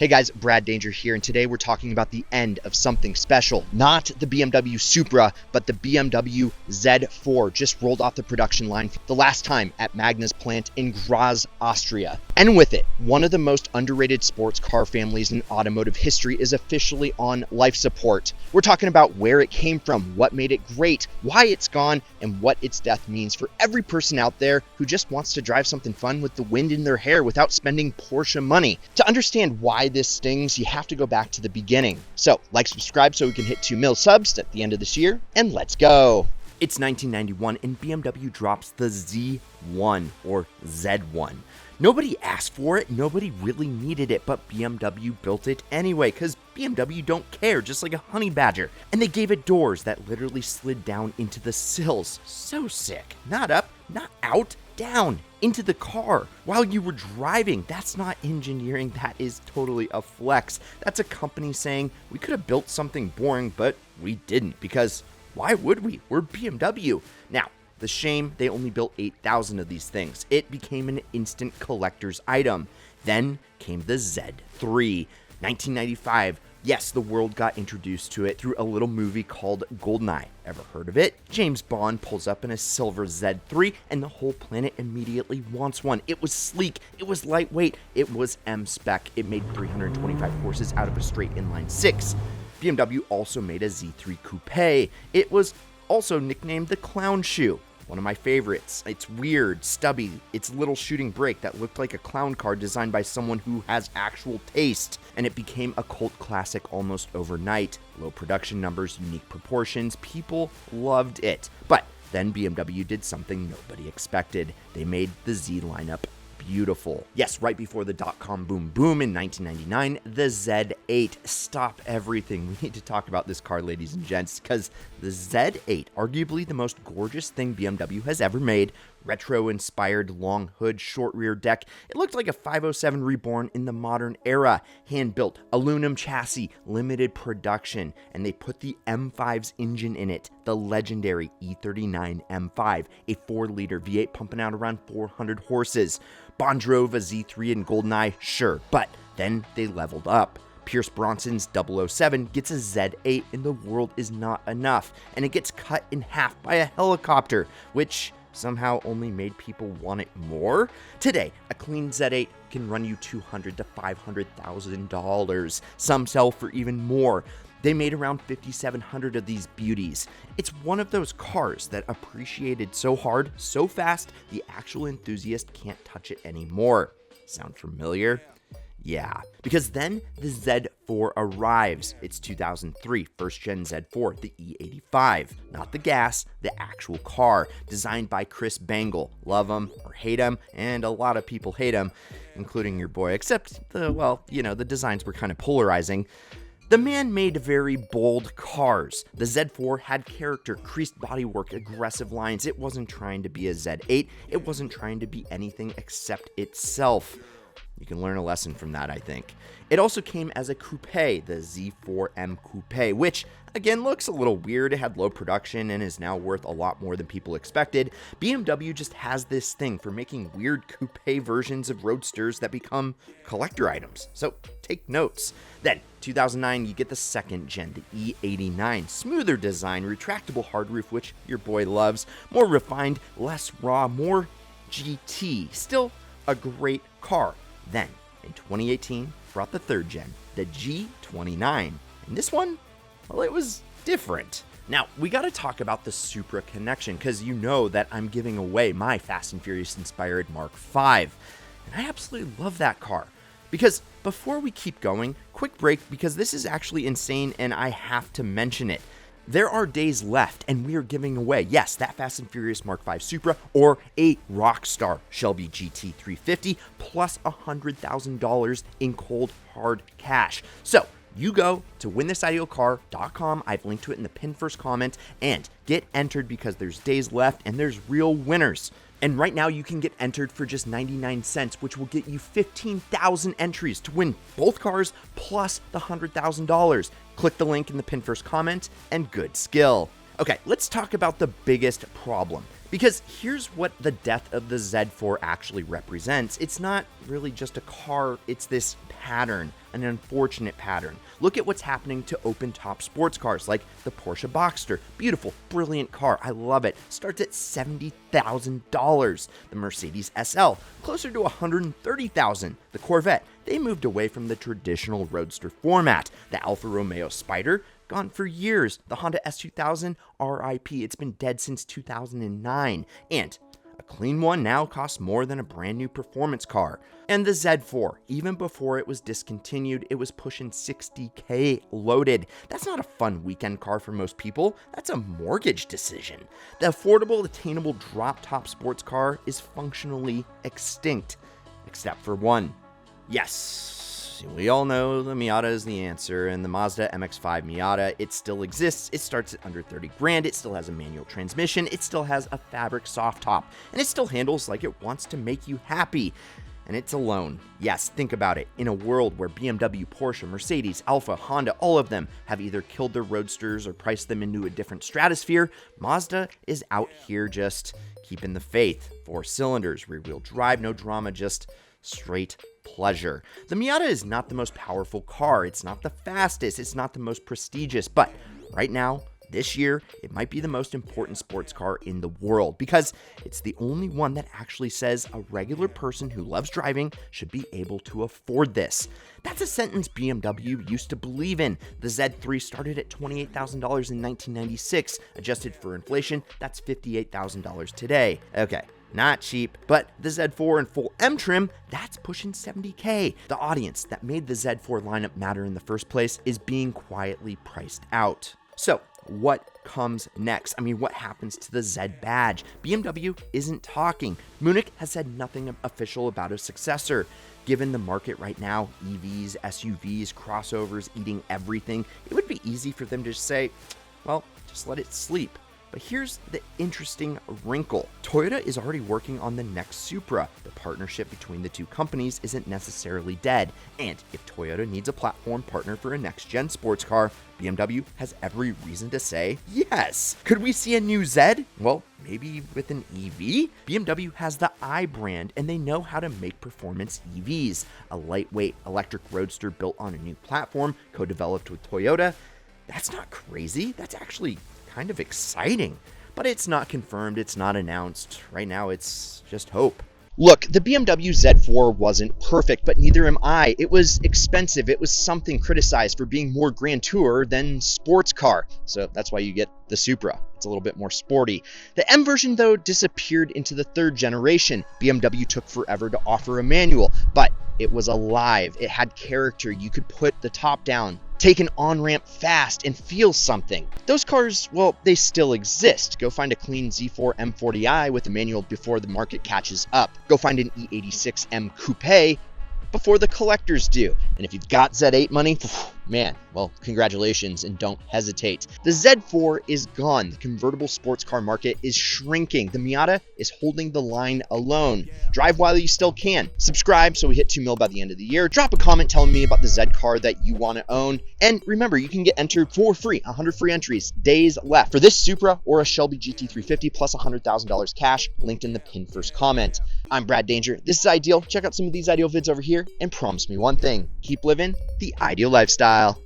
Hey guys, Brad Danger here, and today we're talking about the end of something special. Not the BMW Supra, but the BMW Z4 just rolled off the production line for the last time at Magna's plant in Graz, Austria. And with it, one of the most underrated sports car families in automotive history is officially on life support. We're talking about where it came from, what made it great, why it's gone, and what its death means for every person out there who just wants to drive something fun with the wind in their hair without spending Porsche money. To understand why this stings, you have to go back to the beginning. So, like, subscribe so we can hit 2 mil subs at the end of this year, and let's go. It's 1991 and BMW drops the Z1 or Z1. Nobody asked for it, nobody really needed it, but BMW built it anyway, because BMW don't care, just like a honey badger. And they gave it doors that literally slid down into the sills. So sick. Not up, not out, down into the car while you were driving. That's not engineering, that is totally a flex. That's a company saying, we could have built something boring, but we didn't, because why would we? We're BMW. Now, the shame, they only built 8,000 of these things. It became an instant collector's item. Then came the Z3. 1995, yes, the world got introduced to it through a little movie called GoldenEye. Ever heard of it? James Bond pulls up in a silver Z3 and the whole planet immediately wants one. It was sleek, it was lightweight, it was M-spec. It made 325 horses out of a straight inline 6. BMW also made a Z3 Coupe. It was also nicknamed the Clown Shoe. One of my favorites. It's weird, stubby, it's a little shooting brake that looked like a clown car designed by someone who has actual taste. And it became a cult classic almost overnight. Low production numbers, unique proportions, people loved it. But then BMW did something nobody expected. They made the Z lineup beautiful. Yes, right before the dot-com boom in 1999, the Z8. Stop everything. We need to talk about this car, ladies and gents, because the Z8, arguably the most gorgeous thing BMW has ever made. Retro-inspired long hood, short rear deck. It looked like a 507 reborn in the modern era. Hand-built, aluminum chassis, limited production, and they put the M5's engine in it, the legendary E39 M5, a 4-liter V8 pumping out around 400 horses. Bond drove a Z3 and GoldenEye, sure, but then they leveled up. Pierce Brosnan's 007 gets a Z8 and the world is not enough, and it gets cut in half by a helicopter, which somehow only made people want it more. Today, a clean Z8 can run you $200,000 to $500,000. Some sell for even more. They made around 5,700 of these beauties. It's one of those cars that appreciated so hard, so fast, the actual enthusiast can't touch it anymore. Sound familiar? Yeah, because then the Z4 arrives. It's 2003, first-gen Z4, the E85. Not the gas, the actual car, designed by Chris Bangle. Love him or hate him, and a lot of people hate him, including your boy, except the designs were kind of polarizing. The man made very bold cars. The Z4 had character, creased bodywork, aggressive lines. It wasn't trying to be a Z8. It wasn't trying to be anything except itself. You can learn a lesson from that, I think. It also came as a coupe, the Z4 M Coupe, which, again, looks a little weird. It had low production and is now worth a lot more than people expected. BMW just has this thing for making weird coupe versions of roadsters that become collector items. So take notes. Then, 2009, you get the second gen, the E89. Smoother design, retractable hard roof, which your boy loves. More refined, less raw, more GT. Still a great car. Then, in 2018, brought the third gen, the G29. And this one, well, it was different. Now, we gotta talk about the Supra connection, because you know that I'm giving away my Fast and Furious inspired Mark V. And I absolutely love that car. Because before we keep going, quick break, because this is actually insane and I have to mention it. There are days left, and we are giving away, yes, that Fast and Furious Mark V Supra, or a Rockstar Shelby GT350, plus $100,000 in cold, hard cash. So, you go to winthisIdealcar.com, I've linked to it in the pinned first comment, and get entered because there's days left, and there's real winners. And right now you can get entered for just 99 cents, which will get you 15,000 entries to win both cars plus the $100,000. Click the link in the pinned first comment and good skill. Okay, let's talk about the biggest problem. Because here's what the death of the Z4 actually represents. It's not really just a car, it's this pattern, an unfortunate pattern. Look at what's happening to open-top sports cars like the Porsche Boxster. Beautiful, brilliant car, I love it. Starts at $70,000. The Mercedes SL, closer to $130,000. The Corvette, they moved away from the traditional roadster format. The Alfa Romeo Spider, gone for years. The Honda S2000, RIP, it's been dead since 2009. And a clean one now costs more than a brand new performance car. And the Z4, even before it was discontinued, it was pushing $60K loaded. That's not a fun weekend car for most people. That's a mortgage decision. The affordable, attainable drop-top sports car is functionally extinct, except for one. Yes, we all know the Miata is the answer, and the Mazda MX5 Miata, it still exists. It starts at under 30 grand. It still has a manual transmission. It still has a fabric soft top, and it still handles like it wants to make you happy. And it's alone. Yes, think about it. In a world where BMW, Porsche, Mercedes, Alfa, Honda, all of them have either killed their roadsters or priced them into a different stratosphere, Mazda is out here just keeping the faith. 4 cylinders, rear-wheel drive, no drama, just straight pleasure. The Miata is not the most powerful car. It's not the fastest. It's not the most prestigious. But right now, this year, it might be the most important sports car in the world because it's the only one that actually says a regular person who loves driving should be able to afford this. That's a sentence BMW used to believe in. The Z3 started at $28,000 in 1996. Adjusted for inflation, that's $58,000 today. Okay. Not cheap, but the Z4 in full M trim, that's pushing $70K. The audience that made the Z4 lineup matter in the first place is being quietly priced out. So, what comes next? I mean, what happens to the Z badge? BMW isn't talking. Munich has said nothing official about a successor. Given the market right now, EVs, SUVs, crossovers eating everything, it would be easy for them to just say, well, just let it sleep. But here's the interesting wrinkle. Toyota is already working on the next Supra. The partnership between the two companies isn't necessarily dead. And if Toyota needs a platform partner for a next-gen sports car, BMW has every reason to say yes. Could we see a new Z? Well, maybe with an EV? BMW has the i brand, and they know how to make performance EVs. A lightweight electric roadster built on a new platform, co-developed with Toyota. That's not crazy. That's actually kind of exciting, but it's not confirmed, it's not announced. Right now, it's just hope. Look, the BMW Z4 wasn't perfect, but neither am I. It was expensive. It was something criticized for being more grand tour than sports car. So that's why you get the Supra. It's a little bit more sporty. The M version, though, disappeared into the 3rd generation. BMW took forever to offer a manual, but it was alive. It had character. You could put the top down, take an on-ramp fast, and feel something. Those cars, well, they still exist. Go find a clean Z4 M40i with a manual before the market catches up. Go find an E86 M Coupe before the collectors do. And if you've got Z8 money, man, well, congratulations and don't hesitate. The Z4 is gone. The convertible sports car market is shrinking. The Miata is holding the line alone. Drive while you still can. Subscribe so we hit 2 mil by the end of the year. Drop a comment telling me about the Z car that you want to own. And remember, you can get entered for free. 100 free entries. Days left. For this Supra or a Shelby GT350 plus $100,000 cash, linked in the pinned first comment. I'm Brad Danger. This is Ideal. Check out some of these Ideal vids over here and promise me one thing. Keep living the ideal lifestyle.